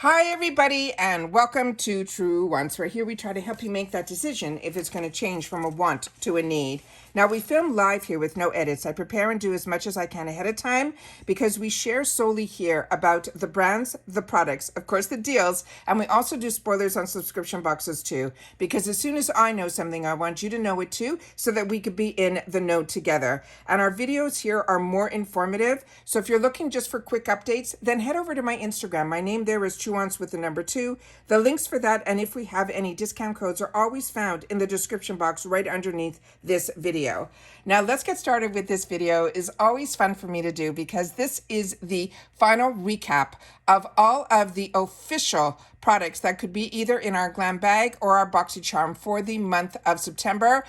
Hi everybody and welcome to Truewants, where here we try to help you make that decision if it's going to change from a want to a need. Now we film live here with no edits. I prepare and do as much as I can ahead of time because we share solely here about the brands, the products, of course the deals, and we also do spoilers on subscription boxes too, because as soon as I know something, I want you to know it too so that we could be in the know together. And our videos here are more informative, so if you're looking just for quick updates, then head over to my Instagram. My name there is Truewants with the number 2. The links for that, and if we have any discount codes, are always found in the description box right underneath this video. Now let's get started with this video. It is always fun for me to do because this is the final recap of all of the official products that could be either in our glam bag or our Boxycharm for the month of September.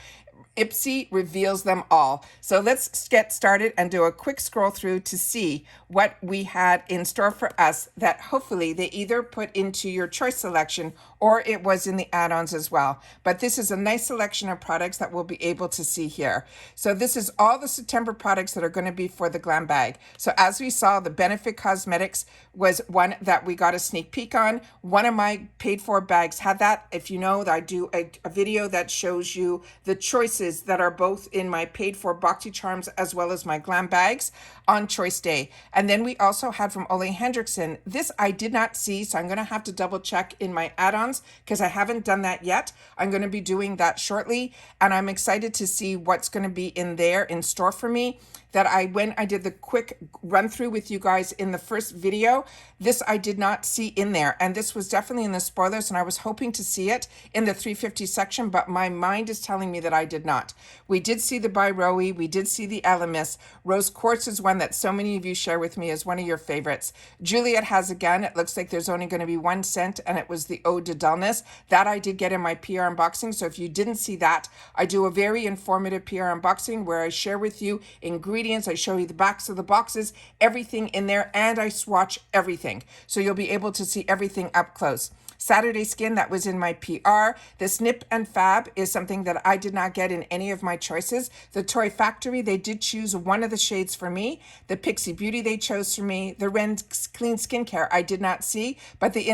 IPSY reveals them all. So let's get started and do a quick scroll through to see what we had in store for us that hopefully they either put into your choice selection or it was in the add-ons as well. But this is a nice selection of products that we'll be able to see here. So this is all the September products that are going to be for the glam bag. So as we saw, the Benefit Cosmetics was one that we got a sneak peek on. One of my paid for bags had that. If you know, I do a video that shows you the choices that are both in my paid for Boxycharms as well as my glam bags on choice day. And then we also had from Ole Hendrickson. This I did not see, so I'm going to have to double check in my add-ons because I haven't done that yet. I'm going to be doing that shortly, and I'm excited to see what's going to be in there in store for me. That when I did the quick run through with you guys in the first video, this I did not see in there. And this was definitely in the spoilers, and I was hoping to see it in the 350 section, but my mind is telling me that I did not. We did see the By Roe, we did see the Elemis. Rose Quartz is one that so many of you share with me as one of your favorites. Juliet has again, it looks like there's only going to be 1 cent, and it was the Ode to Dullness. That I did get in my PR unboxing, so if you didn't see that, I do a very informative PR unboxing where I share with you ingredients. I show you the backs of the boxes, everything in there, and I swatch everything. So you'll be able to see everything up close. Saturday Skin, that was in my PR. The Snip and Fab is something that I did not get in any of my choices. The Toy Factory, they did choose one of the shades for me. The Pixie Beauty, they chose for me. The Ren Clean Skincare, I did not see, but the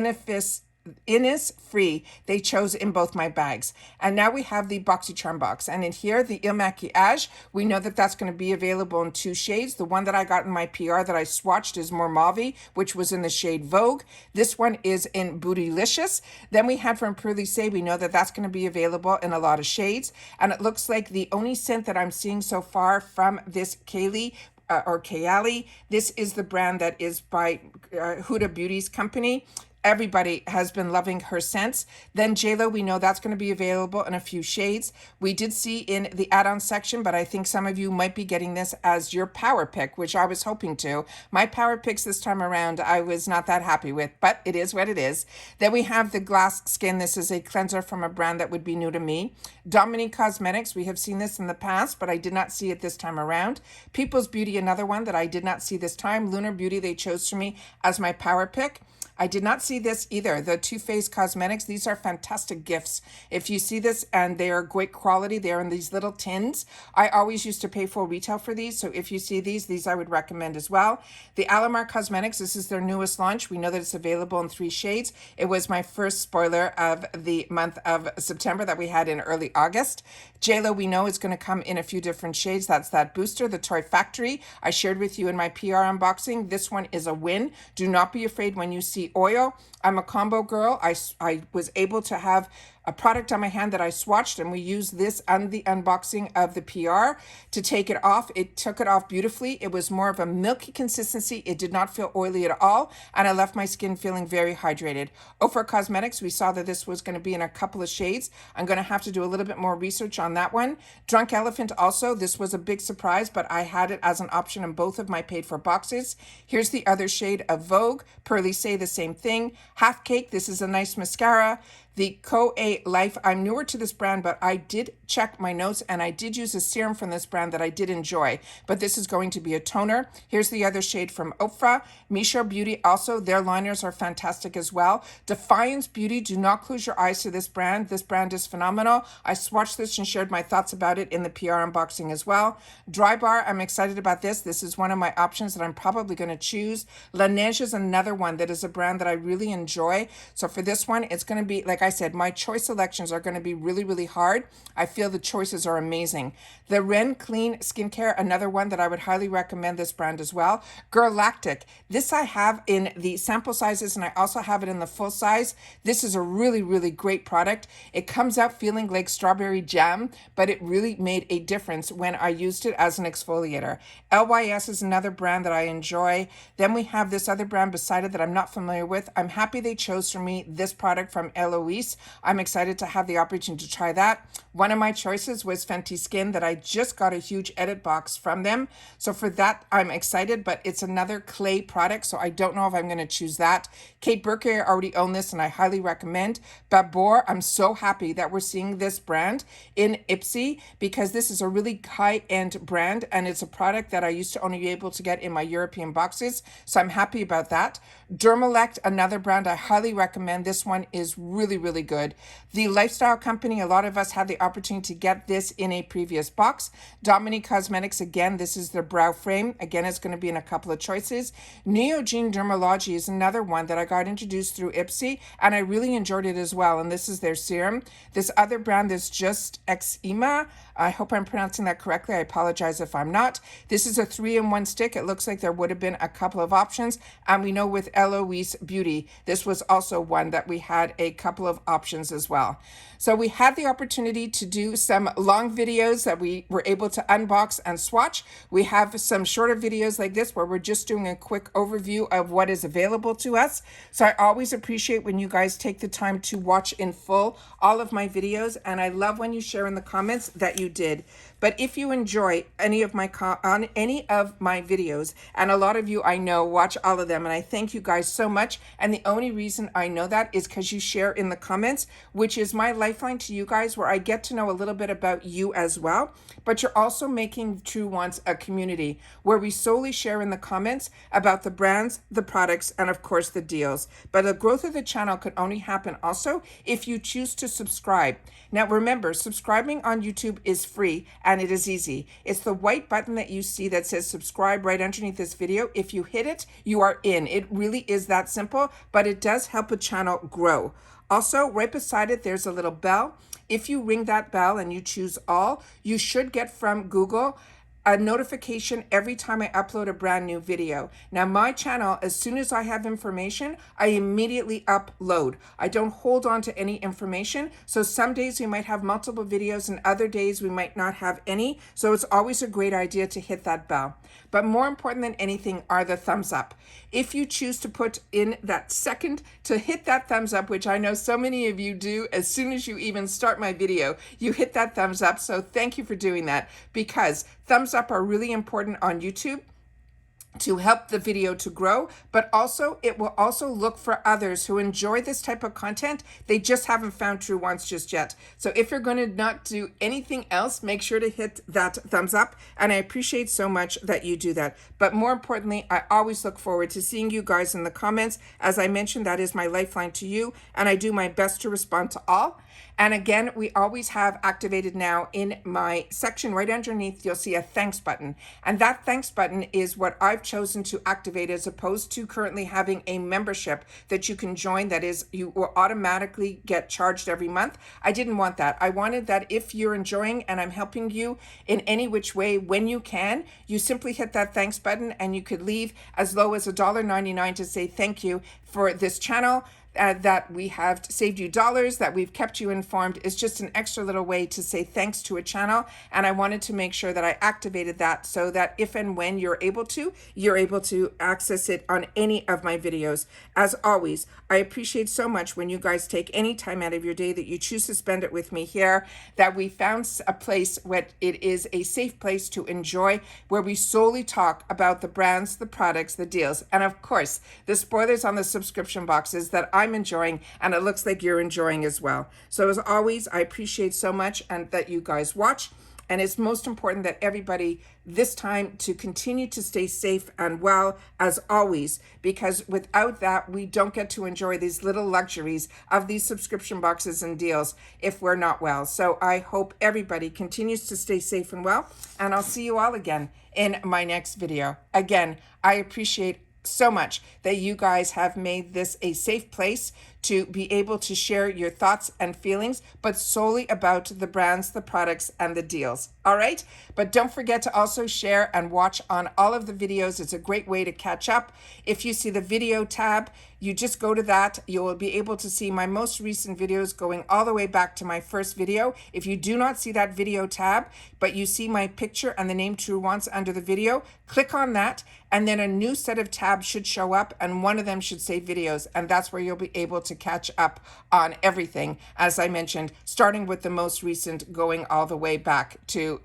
Innisfree, they chose in both my bags. And now we have the Boxycharm box. And in here, the Il Maquillage, we know that that's going to be available in 2 shades. The one that I got in my PR that I swatched is more mauve, which was in the shade Vogue. This one is in Bootylicious. Then we had from Pearly Say, we know that that's going to be available in a lot of shades. And it looks like the only scent that I'm seeing so far from this Kaylee or Kayali, this is the brand that is by Huda Beauty's company. Everybody has been loving her scents. Then JLo, we know that's going to be available in a few shades. We did see in the add-on section, but I think some of you might be getting this as your power pick, which I was hoping to. My power picks this time around, I was not that happy with, but it is what it is. Then we have the Glass Skin. This is a cleanser from a brand that would be new to me. Dominique Cosmetics, we have seen this in the past, but I did not see it this time around. People's Beauty, another one that I did not see this time. Lunar Beauty, they chose for me as my power pick. I did not see this either. The Too Faced Cosmetics, these are fantastic gifts. If you see this, and they are great quality, they're in these little tins. I always used to pay full retail for these, so if you see these I would recommend as well. The Alamar Cosmetics, this is their newest launch. We know that it's available in 3 shades. It was my first spoiler of the month of September that we had in early August. JLo, we know is going to come in a few different shades. That's that booster, the Toy Factory. I shared with you in my PR unboxing. This one is a win. Do not be afraid when you see oil. I'm a combo girl. I was able to have a product on my hand that I swatched, and we used this on the unboxing of the PR to take it off. It took it off beautifully. It was more of a milky consistency. It did not feel oily at all, and I left my skin feeling very hydrated. Ofra Cosmetics, we saw that this was going to be in a couple of shades. I'm going to have to do a little bit more research on that one. Drunk Elephant also, this was a big surprise, but I had it as an option in both of my paid for boxes. Here's the other shade of Vogue. Pearly Say, the same thing. Half Cake, this is a nice mascara. the CoA Life. I'm newer to this brand, but I did check my notes and I did use a serum from this brand that I did enjoy. But this is going to be a toner. Here's the other shade from Ofra. Misha Beauty also, their liners are fantastic as well. Defiance Beauty, do not close your eyes to this brand. This brand is phenomenal. I swatched this and shared my thoughts about it in the PR unboxing as well. Dry Bar, I'm excited about this. This is one of my options that I'm probably going to choose. Laneige is another one that is a brand that I really enjoy. So for this one, it's going to be, like I said, my choice selections are going to be really, really hard. I feel the choices are amazing. The Ren Clean Skincare, another one that I would highly recommend this brand as well. Galactic, this I have in the sample sizes and I also have it in the full size. This is a really, really great product. It comes out feeling like strawberry jam, but it really made a difference when I used it as an exfoliator. LYS is another brand that I enjoy. Then we have this other brand beside it that I'm not familiar with. I'm happy they chose for me this product from Eloise. I'm excited to have the opportunity to try that. One of my choices was Fenty Skin that I just got a huge edit box from them. So for that, I'm excited, but it's another clay product, so I don't know if I'm going to choose that. Kate Burke, I already own this and I highly recommend. Babor, I'm so happy that we're seeing this brand in IPSY because this is a really high-end brand and it's a product that I used to only be able to get in my European boxes, so I'm happy about that. Dermalect, another brand I highly recommend. This one is really, really good. The Lifestyle Company, a lot of us had the opportunity to get this in a previous box. Dominique Cosmetics, again, this is their brow frame. Again, it's going to be in a couple of choices. Neogene Dermalogy is another one that I got introduced through IPSY, and I really enjoyed it as well, and this is their serum. This other brand is Just Eczema. I hope I'm pronouncing that correctly. I apologize if I'm not. This is a 3-in-1 stick. It looks like there would have been a couple of options, and we know with Eloise Beauty, this was also one that we had a couple of options as well. So we had the opportunity to do some long videos that we were able to unbox and swatch. We have some shorter videos like this where we're just doing a quick overview of what is available to us. So I always appreciate when you guys take the time to watch in full all of my videos, and I love when you share in the comments that you did. But if you enjoy any of my videos, and a lot of you I know watch all of them, and I thank you guys so much. And the only reason I know that is because you share in the comments, which is my lifeline to you guys, where I get to know a little bit about you as well. But you're also making Truewants a community where we solely share in the comments about the brands, the products, and of course the deals. But the growth of the channel could only happen also if you choose to subscribe. Now remember, subscribing on YouTube is free and it is easy. It's the white button that you see that says subscribe right underneath this video. If you hit it, you are in. It really is that simple, but it does help a channel grow. Also, right beside it, there's a little bell. If you ring that bell and you choose all, you should get from Google a notification every time I upload a brand new video. Now my channel, as soon as I have information, I immediately upload. I don't hold on to any information. So some days we might have multiple videos and other days we might not have any. So it's always a great idea to hit that bell. But more important than anything are the thumbs up. If you choose to put in that second to hit that thumbs up, which I know so many of you do, as soon as you even start my video, you hit that thumbs up. So thank you for doing that, because thumbs up are really important on YouTube to help the video to grow, but also it will also look for others who enjoy this type of content. They just haven't found Truewants just yet. So if you're going to not do anything else, make sure to hit that thumbs up. And I appreciate so much that you do that. But more importantly, I always look forward to seeing you guys in the comments. As I mentioned, that is my lifeline to you, and I do my best to respond to all. And again, we always have activated now in my section right underneath, you'll see a thanks button. And that thanks button is what I've chosen to activate, as opposed to currently having a membership that you can join. That is, you will automatically get charged every month. I didn't want that. I wanted that if you're enjoying and I'm helping you in any which way, when you can, you simply hit that thanks button, and you could leave as low as $1.99 to say thank you for this channel. That we have saved you dollars, that we've kept you informed, is just an extra little way to say thanks to a channel. And I wanted to make sure that I activated that so that if and when you're able to access it on any of my videos. As always, I appreciate so much when you guys take any time out of your day that you choose to spend it with me here, that we found a place where it is a safe place to enjoy, where we solely talk about the brands, the products, the deals, and of course, the spoilers on the subscription boxes that I'm enjoying, and it looks like you're enjoying as well. So as always, I appreciate so much and that you guys watch. And it's most important that everybody this time to continue to stay safe and well as always, because without that, we don't get to enjoy these little luxuries of these subscription boxes and deals if we're not well. So I hope everybody continues to stay safe and well, and I'll see you all again in my next video. Again, I appreciate so much that you guys have made this a safe place to be able to share your thoughts and feelings, but solely about the brands, the products, and the deals. All right? But don't forget to also share and watch on all of the videos. It's a great way to catch up. If you see the video tab, you just go to that. You will be able to see my most recent videos going all the way back to my first video. If you do not see that video tab, but you see my picture and the name Truewants under the video, click on that, and then a new set of tabs should show up, and one of them should say videos, and that's where you'll be able to catch up on everything, as I mentioned, starting with the most recent, going all the way back to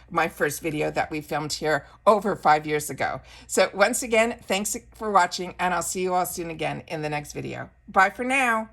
my first video that we filmed here over 5 years ago. So once again, thanks for watching, and I'll see you all soon again in the next video. Bye for now.